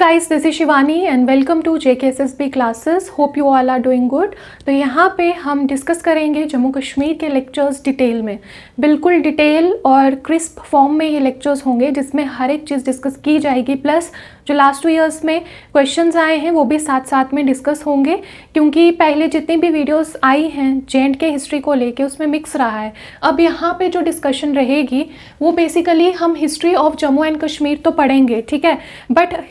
Guys, this is Shivani and welcome to JKSSB classes. Hope you all are doing good. तो यहाँ पे हम discuss करेंगे जम्मू कश्मीर के लेक्चर्स डिटेल में, बिल्कुल डिटेल और क्रिस्प फॉर्म में ये लेक्चर्स होंगे जिसमें हर एक चीज़ डिस्कस की जाएगी। प्लस जो लास्ट 2 ईयर्स में क्वेश्चंस आए हैं वो भी साथ साथ में डिस्कस होंगे, क्योंकि पहले जितनी भी वीडियोस आई हैं J&K हिस्ट्री को लेके उसमें मिक्स रहा है। अब यहाँ पे जो डिस्कशन रहेगी वो बेसिकली हम history of Jammu and Kashmir तो पढ़ेंगे, ठीक है, बट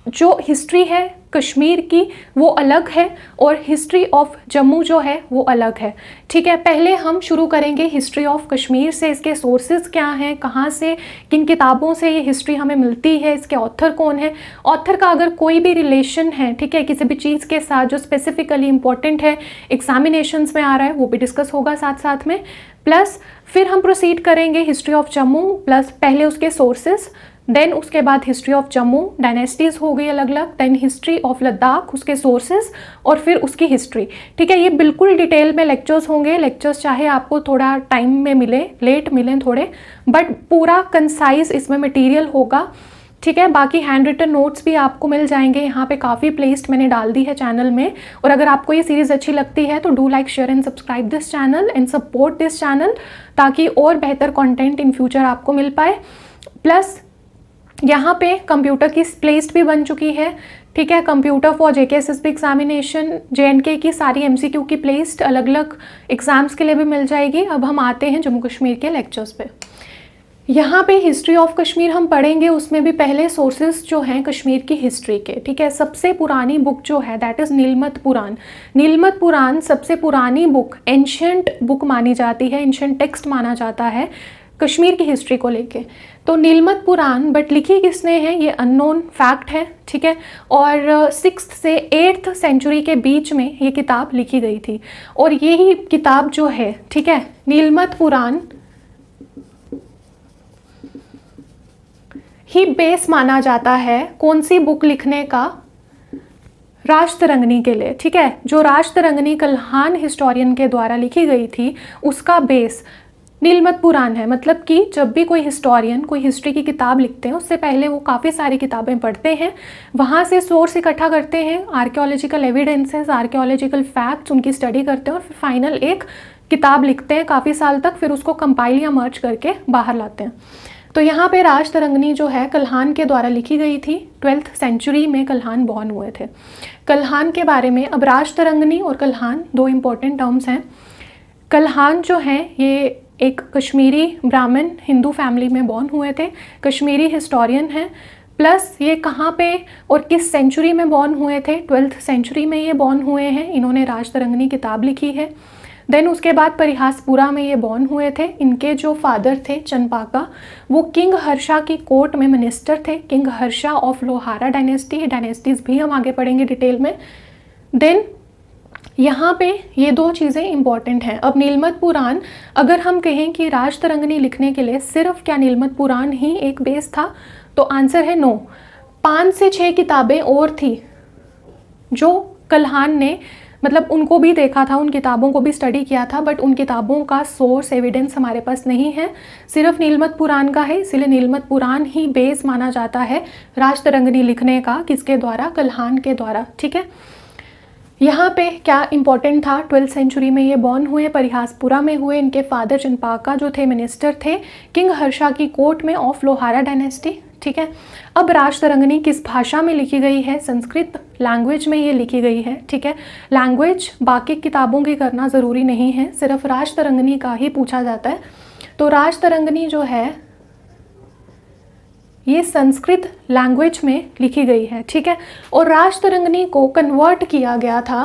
जो हिस्ट्री है कश्मीर की वो अलग है और हिस्ट्री ऑफ जम्मू जो है वो अलग है, ठीक है। पहले हम शुरू करेंगे हिस्ट्री ऑफ कश्मीर से, इसके सोर्सेज क्या हैं, कहाँ से किन किताबों से ये हिस्ट्री हमें मिलती है, इसके ऑथर कौन है, ऑथर का अगर कोई भी रिलेशन है, ठीक है, किसी भी चीज़ के साथ जो स्पेसिफिकली इम्पोर्टेंट है, एग्जामिनेशंस में आ रहा है, वो भी डिस्कस होगा साथ साथ में। प्लस फिर हम प्रोसीड करेंगे हिस्ट्री ऑफ जम्मू, प्लस पहले उसके सोर्सेज, देन उसके बाद हिस्ट्री ऑफ जम्मू, डायनेस्टीज हो गई अलग अलग, देन हिस्ट्री ऑफ लद्दाख, उसके सोर्सेज और फिर उसकी हिस्ट्री, ठीक है। ये बिल्कुल डिटेल में लेक्चर्स होंगे। लेक्चर्स चाहे आपको थोड़ा टाइम में मिले, लेट मिले थोड़े, बट पूरा कंसाइज इसमें मटेरियल होगा, ठीक है। बाकी हैंड रिटन नोट्स भी आपको मिल जाएंगे, यहाँ पे काफ़ी प्लेलिस्ट मैंने डाल दी है चैनल में। और अगर आपको ये सीरीज़ अच्छी लगती है तो do like, share and subscribe this channel and support this channel, ताकि और बेहतर कंटेंट इन फ्यूचर आपको मिल पाए। प्लस यहाँ पे कंप्यूटर की प्लेलिस्ट भी बन चुकी है, ठीक है। Computer for JKSSB examination, J&K की सारी MCQ की प्लेलिस्ट अलग अलग एग्जाम्स के लिए भी मिल जाएगी। अब हम आते हैं जम्मू कश्मीर के लेक्चर्स पे। यहाँ पे हिस्ट्री ऑफ कश्मीर हम पढ़ेंगे, उसमें भी पहले सोर्सेज जो हैं कश्मीर की हिस्ट्री के, ठीक है। सबसे पुरानी बुक जो है दैट इज़ नीलमत पुराण। नीलमत पुराण सबसे पुरानी बुक, एंशियंट बुक मानी जाती है, एंशियंट टेक्स्ट माना जाता है कश्मीर की हिस्ट्री को लेके। तो नीलमत पुराण, बट लिखी किसने है ये अननोन फैक्ट है, ठीक है। और 6th से 8th सेंचुरी के बीच में ये किताब लिखी गई थी, और यही किताब जो है, ठीक है, नीलमत पुराण ही बेस माना जाता है कौन सी बुक लिखने का, राजतरंगिणी के लिए, ठीक है। जो राजतरंगिणी कल्हान हिस्टोरियन के द्वारा लिखी गई थी उसका बेस नीलमत पुराण है। मतलब कि जब भी कोई हिस्टोरियन कोई हिस्ट्री की किताब लिखते हैं उससे पहले वो काफ़ी सारी किताबें पढ़ते हैं, वहाँ से सोर्स इकट्ठा करते हैं, आर्कियोलॉजिकल एविडेंसेस, आर्कियोलॉजिकल फैक्ट्स उनकी स्टडी करते हैं और फिर फाइनल एक किताब लिखते हैं काफ़ी साल तक, फिर उसको कंपाइल या मर्ज करके बाहर लाते हैं। तो यहाँ पे राजतरंगिणी जो है कल्हान के द्वारा लिखी गई थी। 12th सेंचुरी में कल्हान बॉर्न हुए थे। कल्हान के बारे में, अब राजतरंगिणी और कल्हान दो इम्पोर्टेंट टर्म्स हैं। कल्हान जो हैं ये एक कश्मीरी ब्राह्मण हिंदू फैमिली में बॉर्न हुए थे, कश्मीरी हिस्टोरियन हैं। प्लस ये कहाँ पे और किस सेंचुरी में बॉर्न हुए थे, 12th सेंचुरी में ये बॉर्न हुए हैं। इन्होंने राजतरंगिणी किताब लिखी है। देन उसके बाद परिहासपुरा में ये बॉर्न हुए थे। इनके जो फादर थे चंपाका, वो किंग हर्षा की कोर्ट में मिनिस्टर थे, king Harsha of Lohara dynasty. Dynasties भी हम आगे पढ़ेंगे डिटेल में। देन यहाँ पे ये दो चीज़ें इंपॉर्टेंट हैं। अब नीलमत पुराण, अगर हम कहें कि राजतरंगिणी लिखने के लिए सिर्फ क्या नीलमत पुराण ही एक बेस था, तो आंसर है नो। 5 से 6 किताबें और थी जो कल्हान ने, मतलब उनको भी देखा था, उन किताबों को भी स्टडी किया था, बट उन किताबों का सोर्स एविडेंस हमारे पास नहीं है, सिर्फ नीलमत पुराण का है। इसीलिए नीलमत पुराण ही बेस माना जाता है राजतरंगिणी लिखने का, किसके द्वारा, कल्हान के द्वारा, ठीक है। यहाँ पे क्या इंपॉर्टेंट था, 12th सेंचुरी में ये बॉर्न हुए, परिहासपुरा में हुए। इनके फादर चंपाका जो थे मिनिस्टर थे किंग हर्षा की कोर्ट में ऑफ लोहारा डायनेस्टी, ठीक है। अब राजतरंगिणी किस भाषा में लिखी गई है, संस्कृत लैंग्वेज में ये लिखी गई है, ठीक है। लैंग्वेज बाकी किताबों की करना ज़रूरी नहीं है, सिर्फ राजतरंगिणी का ही पूछा जाता है। तो राजतरंगिणी जो है ये संस्कृत लैंग्वेज में लिखी गई है, ठीक है। और राजतरंगिणी को कन्वर्ट किया गया था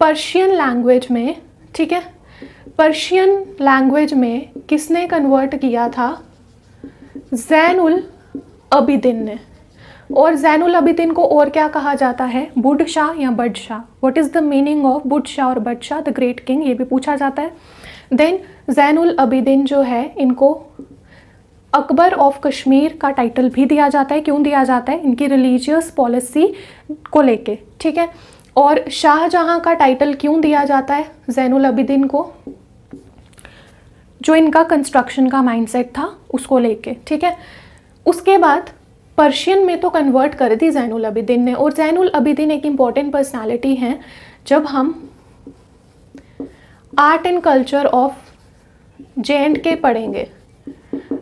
पर्शियन लैंग्वेज में, ठीक है। पर्शियन लैंग्वेज में किसने कन्वर्ट किया था, ज़ैनुल अबिदीन ने। और ज़ैनुल अबिदीन को और क्या कहा जाता है, बुड्ढ शाह या Budshah. What is the meaning of Budshah और Budshah, the great king, ये भी पूछा जाता है। देन ज़ैनुल अबिदीन जो है इनको अकबर ऑफ कश्मीर का टाइटल भी दिया जाता है। क्यों दिया जाता है, इनकी रिलीजियस पॉलिसी को लेके, ठीक है। और शाहजहां का टाइटल क्यों दिया जाता है ज़ैनुल अबिदीन को, जो इनका कंस्ट्रक्शन का माइंडसेट था उसको लेके, ठीक है। उसके बाद पर्शियन में तो कन्वर्ट कर दी ज़ैनुल अबिदीन ने। और ज़ैनुल अबिदीन एक इम्पॉर्टेंट पर्सनालिटी हैं। जब हम art and culture of J&K पढ़ेंगे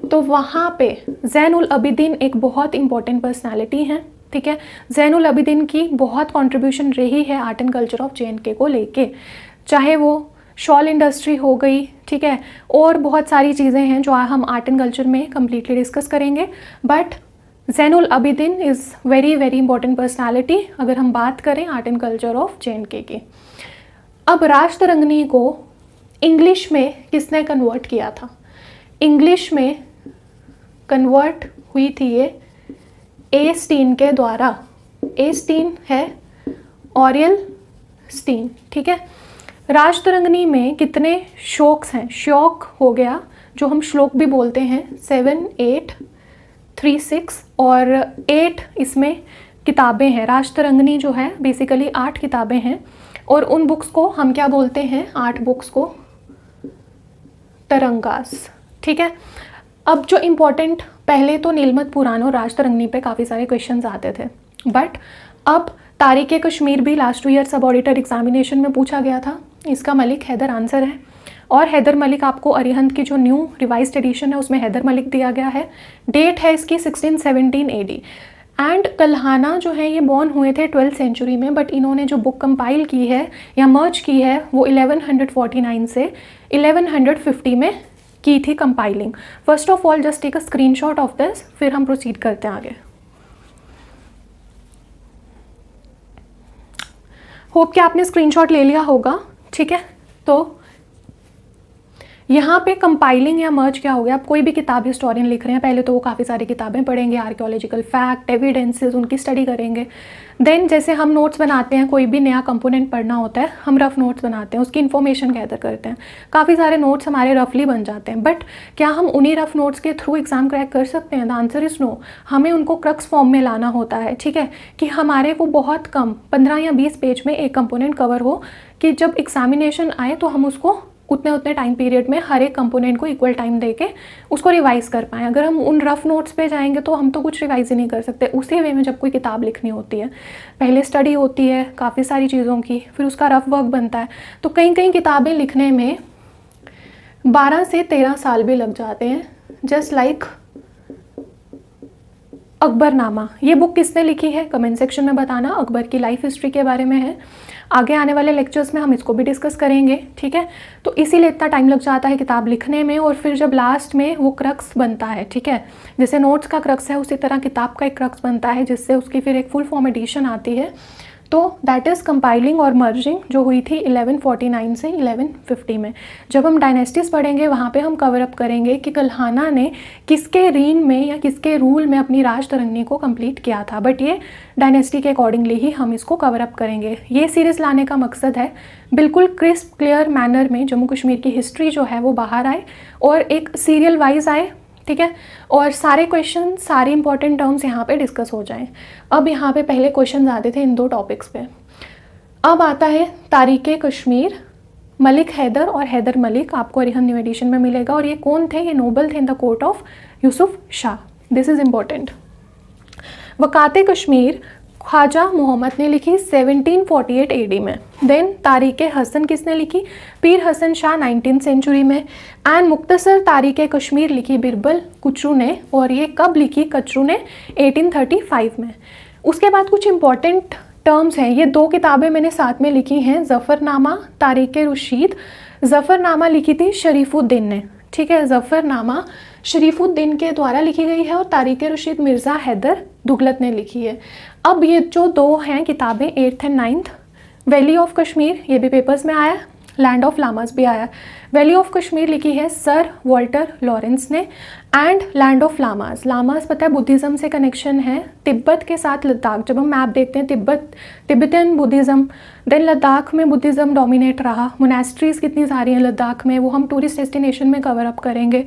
तो वहाँ पे ज़ैनुल अबिदीन एक बहुत इंपॉर्टेंट पर्सनालिटी हैं, ठीक है। ज़ैनुल अबिदीन की बहुत कंट्रीब्यूशन रही है art and culture of J&K को लेके, चाहे वो शॉल इंडस्ट्री हो गई, ठीक है, और बहुत सारी चीज़ें हैं जो हम आर्ट एंड कल्चर में कम्प्लीटली डिस्कस करेंगे। But Zainul Abidin is very very important personality अगर हम बात करें art and culture of J&K की। अब राज तरंगिणी को इंग्लिश में किसने कन्वर्ट किया था? इंग्लिश में कन्वर्ट हुई थी ये ए स्टीन के द्वारा। ए स्टीन है ऑरियल स्टीन, ठीक है। राज तरंगिणी में कितने श्लोक्स हैं? श्लोक हो गया जो हम श्लोक भी बोलते हैं 7, 8, 3, 6 और 8 इसमें किताबें हैं। राज तरंगिणी जो है बेसिकली 8 किताबें हैं और उन बुक्स को हम क्या बोलते हैं? 8 बुक्स को तरंगास, ठीक है। अब जो इम्पोर्टेंट, पहले तो नीलमत पुराण और राज तरंगिणी पे काफ़ी सारे क्वेश्चंस आते थे, बट अब तारीख़ कश्मीर भी लास्ट ईयर सब ऑडिटर एग्जामिनेशन में पूछा गया था। इसका मलिक हैदर आंसर है और हैदर मलिक आपको अरिहंत की जो न्यू रिवाइज्ड एडिशन है उसमें हैदर मलिक दिया गया है। डेट है इसकी 1617 AD एंड कल्हाना जो है ये बॉर्न हुए थे 12th सेंचुरी में, बट इन्होंने जो बुक कंपाइल की है या मर्ज की है वो 1149 से 1150 में की थी compiling. First of all just take a screenshot of this, फिर हम प्रोसीड करते हैं आगे। होप कि आपने स्क्रीनशॉट ले लिया होगा, ठीक है। तो यहाँ पे कंपाइलिंग या मर्ज क्या हो गया? आप कोई भी किताब हिस्टोरियन लिख रहे हैं, पहले तो वो काफ़ी सारी किताबें पढ़ेंगे, आर्कियोलॉजिकल फैक्ट, एविडेंसेस, उनकी स्टडी करेंगे। देन जैसे हम नोट्स बनाते हैं, कोई भी नया कंपोनेंट पढ़ना होता है, हम रफ नोट्स बनाते हैं, उसकी इन्फॉर्मेशन गैदर करते हैं। काफ़ी सारे नोट्स हमारे रफली बन जाते हैं, बट क्या हम उन्हीं रफ नोट्स के थ्रू एग्जाम क्रैक कर सकते हैं? The answer is no. हमें उनको क्रक्स फॉर्म में लाना होता है, ठीक है, कि हमारे को बहुत कम 15 या 20 पेज में एक कंपोनेंट कवर हो कि जब एग्जामिनेशन आए तो हम उसको उतने टाइम पीरियड में हर एक कंपोनेंट को इक्वल टाइम देके उसको रिवाइज़ कर पाएँ। अगर हम उन रफ नोट्स पे जाएंगे तो हम तो कुछ रिवाइज़ ही नहीं कर सकते। उसी वे में जब कोई किताब लिखनी होती है, पहले स्टडी होती है काफ़ी सारी चीज़ों की, फिर उसका रफ वर्क बनता है, तो कई किताबें लिखने में 12 से 13 साल भी लग जाते हैं। जस्ट लाइक अकबरनामा, ये बुक किसने लिखी है? कमेंट सेक्शन में बताना। अकबर की लाइफ हिस्ट्री के बारे में है, आगे आने वाले लेक्चर्स में हम इसको भी डिस्कस करेंगे, ठीक है। तो इसीलिए इतना टाइम लग जाता है किताब लिखने में, और फिर जब लास्ट में वो क्रक्स बनता है, ठीक है, जैसे नोट्स का क्रक्स है उसी तरह किताब का एक क्रक्स बनता है जिससे उसकी फिर एक फुल फॉर्म एडिशन आती है। तो दैट इज़ कंपाइलिंग और मर्जिंग जो हुई थी 1149 से 1150 में। जब हम डायनेस्टीज़ पढ़ेंगे वहाँ पे हम कवर अप करेंगे कि कल्हाना ने किसके रीन में या किसके रूल में अपनी राज तरंगिणी को कंप्लीट किया था, बट ये डायनेस्टी के अकॉर्डिंगली ही हम इसको कवर अप करेंगे। ये सीरीज़ लाने का मकसद है बिल्कुल क्रिस्प क्लियर मैनर में जम्मू कश्मीर की हिस्ट्री जो है वो बाहर आए और एक सीरियल वाइज आए, ठीक है, और सारे क्वेश्चन, सारे इंपॉर्टेंट टर्म्स यहाँ पे डिस्कस हो जाएं। अब यहाँ पे पहले क्वेश्चन आते थे इन 2 टॉपिक्स पे। अब आता है तारीख़ कश्मीर, मलिक हैदर और हैदर मलिक, आपको अरिहंत न्यू एडिशन में मिलेगा। और ये कौन थे? ये नोबल थे in the court of Yusuf Shah. This is important. Waqiate Kashmir Khwaja Mohammad ने लिखी 1748 AD में। देन तारीख़ हसन किसने लिखी? पीर हसन शाह 19th सेंचुरी में। एंड मुख्तसर तारीख़ कश्मीर लिखी बिरबल कुचरू ने, और ये कब लिखी कचरू ने? 1835 में। उसके बाद कुछ इंपॉर्टेंट टर्म्स हैं, ये 2 किताबें मैंने साथ में लिखी हैं, ज़फ़रनामा, तारीख़ रुशीद। ज़फ़रनामा लिखी थी शरीफुद्दीन ने, ठीक है, ज़फ़रनामा शरीफुद्दीन के द्वारा लिखी गई है, और तारीख़ रुशीद मिर्ज़ा हैदर दुगलत ने लिखी है। अब ये जो 2 हैं किताबें 8th and 9th, valley of Kashmir, ये भी पेपर्स में आया, लैंड ऑफ लामास भी आया। वैली ऑफ कश्मीर लिखी है सर वॉल्टर लॉरेंस ने, and land of llamas, llamas पता है बुद्धिज़्म से कनेक्शन है, तिब्बत के साथ लद्दाख। जब हम मैप देखते हैं तिब्बतन बुद्धिज़्म, देन लद्दाख में बुद्धिज़्म डोमिनेट रहा, मोनेस्ट्रीज़ कितनी सारी हैं लद्दाख में, वो हम टूरिस्ट डेस्टिनेशन में कवर अप करेंगे।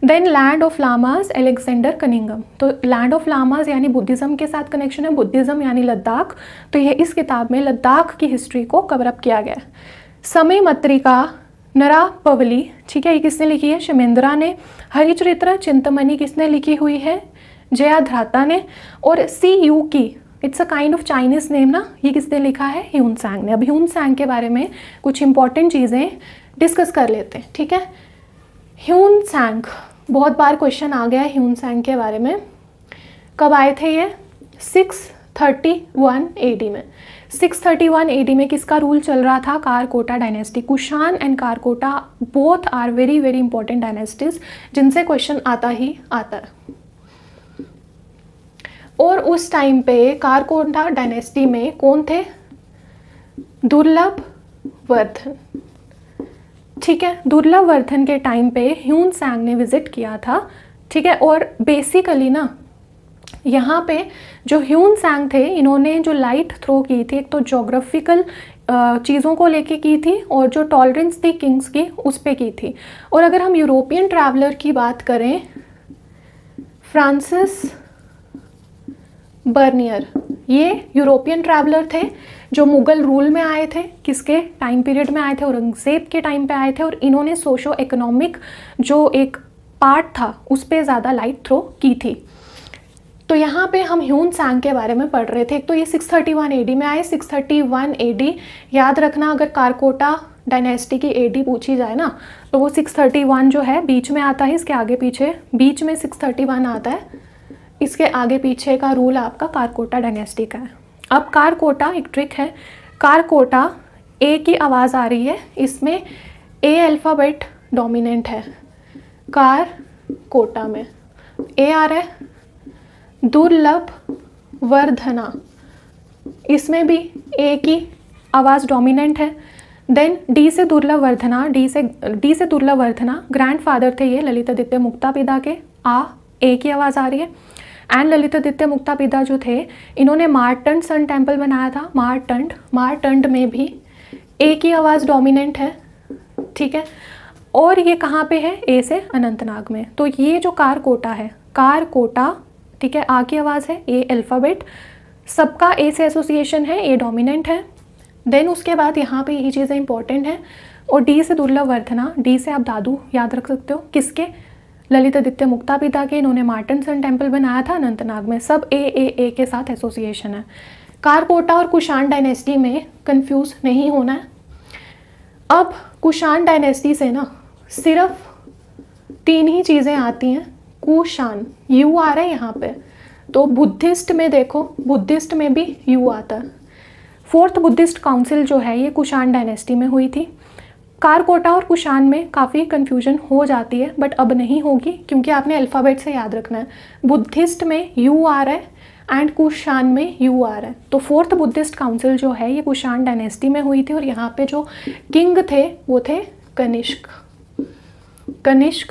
Then land of lamas, Alexander Cunningham. तो लैंड ऑफ लामास यानी बुद्धिज़्म के साथ कनेक्शन है, बुद्धिज़्म यानी लद्दाख, तो यह इस किताब में लद्दाख की हिस्ट्री को कवर अप किया गया है। समय मत्रिका नरापवली, ठीक है, ये किसने लिखी है? शमेंद्रा ने। हरिचरित्र चिंतामणि किसने लिखी हुई है? जयाद्राता ने, और सी यू की, it's a kind of Chinese name ना, ये किसने लिखा है? ह्यूनसैंग ने। अब ह्यूनसैंग के बारे में कुछ इंपॉर्टेंट चीज़ें डिस्कस कर लेते हैं, ठीक है। ह्यूनसैंग, बहुत बार क्वेश्चन आ गया है ह्यूनसैंग के बारे में। कब आए थे ये? 631 AD में। 631 AD में किसका रूल चल रहा था? Karkota dynasty. Kushan and Karkota both are very very important dynasties जिनसे क्वेश्चन आता ही आता है। और उस टाइम पे कारकोटा डायनेस्टी में कौन थे? दुर्लभ वर्धन, ठीक है। दुर्लभ वर्धन के टाइम पे ह्यूनसैंग ने विजिट किया था, ठीक है। और बेसिकली ना यहाँ पे जो ह्यूनसैंग थे, इन्होंने जो लाइट थ्रो की थी, एक तो जोग्राफिकल चीज़ों को लेके की थी और जो टॉलरेंस थी किंग्स की उस पे की थी। और अगर हम यूरोपियन ट्रैवलर की बात करें, फ्रांसिस बर्नियर, ये यूरोपियन ट्रैवलर थे जो मुग़ल रूल में आए थे। किसके टाइम पीरियड में आए थे? औरंगज़ेब के टाइम पे आए थे। और इन्होंने सोशो इकोनॉमिक जो एक पार्ट था उस पर ज़्यादा लाइट थ्रो की थी। तो यहाँ पे हम ह्यूनसैंग के बारे में पढ़ रहे थे। एक तो ये 631 AD में आए। 631 AD याद रखना, अगर कारकोटा डायनेस्टी की AD पूछी जाए ना तो वो 631 जो है बीच में आता है, इसके आगे पीछे बीच में 631 आता है, इसके आगे पीछे का रूल आपका कारकोटा डायनेस्टी का है। अब कारकोटा, एक ट्रिक है, कारकोटा ए की आवाज़ आ रही है, इसमें ए अल्फ़ाबेट डोमिनेंट है कारकोटा में, ए आ रहा है। दुर्लभ वर्धना, इसमें भी ए की आवाज़ डोमिनेंट है। देन डी से दुर्लभ वर्धना, डी से दुर्लभ वर्धना, ग्रैंडफादर थे ये ललितादित्य मुक्तापिता के, आ ए की आवाज़ आ रही है। एंड ललितादित्य मुक्तापिता जो थे, इन्होंने मार्टंड सन टेम्पल बनाया था। मार्टंड में भी ए की आवाज़ डोमिनेंट है, ठीक है। और ये कहाँ पे है? ए से अनंतनाग में। तो ये जो कारकोटा है, कारकोटा, ठीक है, आ की आवाज़ है, ए अल्फ़ाबेट, सबका ए से एसोसिएशन है, ए डोमिनेंट है। देन उसके बाद यहाँ पे यही चीज़ें इंपॉर्टेंट हैं। और डी से दुर्लभ वर्धना, डी से आप दादू याद रख सकते हो, किसके? ललितादित्य मुक्तापिता के। इन्होंने मार्टन सन टेम्पल बनाया था अनंतनाग में। सब ए के साथ एसोसिएशन है। कारकोटा और कुषाण डायनेस्टी में कंफ्यूज नहीं होना है। अब कुषाण डायनेस्टी से ना सिर्फ 3 ही चीज़ें आती हैं। कुषाण, यू आ रहा है यहाँ पे, तो बुद्धिस्ट में देखो, बुद्धिस्ट में भी यू आता है। 4th बुद्धिस्ट काउंसिल जो है ये कुषाण डायनेस्टी में हुई थी। कारकोटा और कुषाण में काफ़ी कन्फ्यूजन हो जाती है, बट अब नहीं होगी क्योंकि आपने अल्फ़ाबेट से याद रखना है। बुद्धिस्ट में यू आ रहा है एंड कुषाण में यू आ रहा है। तो 4th बुद्धिस्ट काउंसिल जो है ये कुषाण डायनेस्टी में हुई थी। और यहाँ पे जो किंग थे वो थे कनिष्क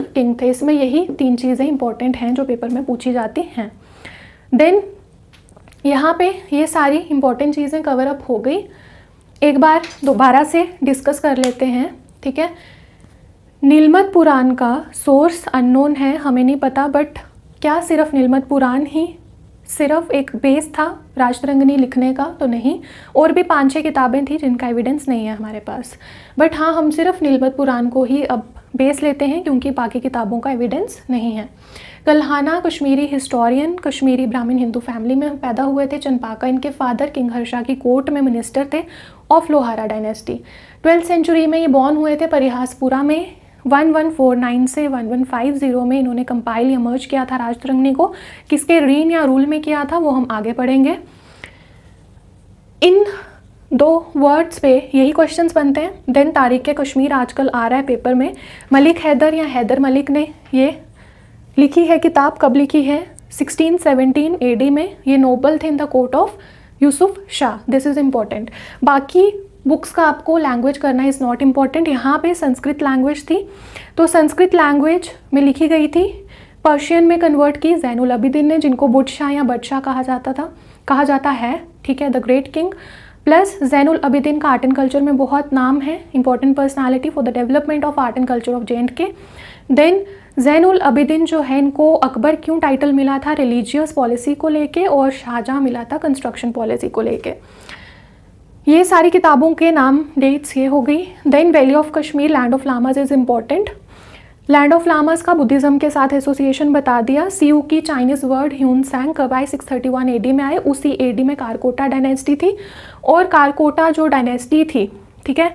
किंग थे। इसमें यही 3 चीज़ें इंपॉर्टेंट हैं जो पेपर में पूछी जाती हैं। देन यहाँ पे ये सारी इंपॉर्टेंट चीज़ें कवर अप हो गई। एक बार दोबारा से डिस्कस कर लेते हैं, ठीक है। नीलमत पुराण का सोर्स अननोन है, हमें नहीं पता, बट क्या सिर्फ नीलमत पुराण ही सिर्फ एक बेस था राजतरंगिणी लिखने का? तो नहीं, और भी 5-6 किताबें थी जिनका एविडेंस नहीं है हमारे पास। बट हाँ, हम सिर्फ नीलमत पुराण को ही अब बेस लेते हैं क्योंकि बाकी किताबों का एविडेंस नहीं है। कल्हाना कश्मीरी हिस्टोरियन, कश्मीरी ब्राह्मण हिंदू फैमिली में पैदा हुए थे। चंपाका इनके फादर किंग हर्षा की कोर्ट में मिनिस्टर थे of Lohara dynasty. 12th century में ये बॉर्न हुए थे परिहासपुरा में। 1149 से 1150 में इन्होंने कंपाइल या मर्ज किया था राजतरंगिणी को। किसके रीन या रूल में किया था वो हम आगे पढ़ेंगे। इन 2 वर्ड्स पे यही क्वेश्चंस बनते हैं। देन तारीख कश्मीर आजकल आ रहा है पेपर में। मलिक हैदर या हैदर मलिक ने ये लिखी है किताब। कब लिखी है? 1617 AD में। ये नोबल थे in the court of Yusuf Shah. This is important. बाकी बुक्स का आपको लैंग्वेज करना इज़ नॉट इम्पॉर्टेंट। यहाँ पे संस्कृत लैंग्वेज थी, तो संस्कृत लैंग्वेज में लिखी गई थी। पर्शियन में कन्वर्ट की ज़ैनुल अबिदीन ने, जिनको बुटशाह या बदशाह कहा जाता है, ठीक है, the great king. Plus Zainul Abidin का आर्ट एंड कल्चर में बहुत नाम है, important personality for the development of art and culture of J&K। Then Zainul Abidin जो है, इनको अकबर क्यों टाइटल मिला था? रिलीजियस पॉलिसी को लेके, और शाहजहाँ मिला था कंस्ट्रक्शन पॉलिसी को लेके। ये सारी किताबों के नाम, डेट्स ये हो गई। Then valley of Kashmir, land of lamas is important. Land of lamas का बुद्धिज़्म के साथ एसोसिएशन बता दिया। सीयू की चाइनीज़ वर्ड ह्यूनसैंग कब आए? 631 एडी में आए। उसी एडी में कारकोटा डायनेस्टी थी, और कारकोटा जो डायनेस्टी थी, ठीक है,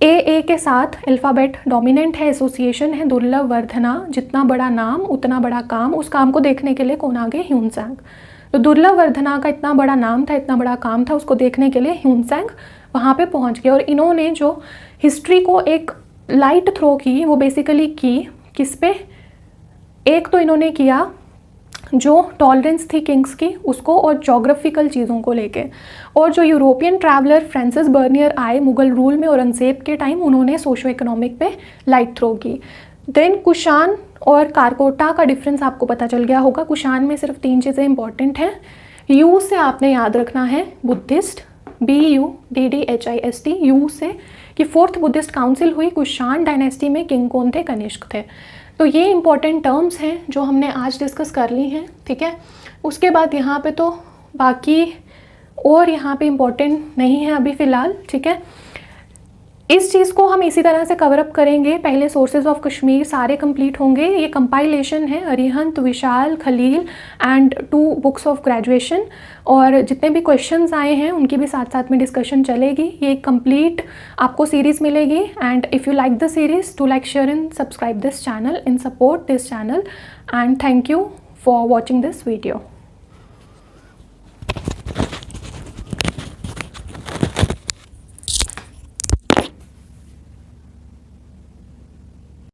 ए के साथ अल्फ़ाबेट डोमिनेंट है, एसोसिएशन है। दुर्लभ वर्धना, जितना बड़ा नाम उतना बड़ा काम। उस काम को देखने के लिए कौन आ गए? ह्यूनसैंग। तो दुर्लभ वर्धना का इतना बड़ा नाम था, इतना बड़ा काम था, उसको देखने के लिए ह्यूनसैंग वहाँ पे पहुँच गए। और इन्होंने जो हिस्ट्री को एक लाइट थ्रो की, वो बेसिकली की किस पे? एक तो इन्होंने किया जो टॉलरेंस थी किंग्स की उसको, और जोग्राफिकल चीज़ों को लेके। और जो यूरोपियन ट्रैवलर फ्रांसिस बर्नियर आए मुग़ल रूल में औरंगज़ेब के टाइम, उन्होंने सोशो इकोनॉमिक पे लाइट थ्रो की। देन कुशान और कारकोटा का डिफरेंस आपको पता चल गया होगा। कुशान में सिर्फ 3 चीज़ें इंपॉर्टेंट हैं। यू से आपने याद रखना है बुद्धिस्ट, BUDDHIST, यू से कि 4th बुद्धिस्ट काउंसिल हुई। कुशान डायनेस्टी में किंग कौन थे? कनिष्क थे। तो ये इंपॉर्टेंट टर्म्स हैं जो हमने आज डिस्कस कर ली हैं, ठीक है। उसके बाद यहाँ पे तो बाकी और यहाँ पे इम्पॉर्टेंट नहीं है अभी फ़िलहाल, ठीक है। इस चीज़ को हम इसी तरह से कवर अप करेंगे। पहले सोर्सेज ऑफ कश्मीर सारे कंप्लीट होंगे। ये कंपाइलेशन है Arihant, Vishal, Khalil and 2 books of graduation, और जितने भी क्वेश्चंस आए हैं उनकी भी साथ साथ में डिस्कशन चलेगी। ये कंप्लीट आपको सीरीज़ मिलेगी। And if you like the series, to like, share and subscribe this channel in support this channel, and thank you for watching this video.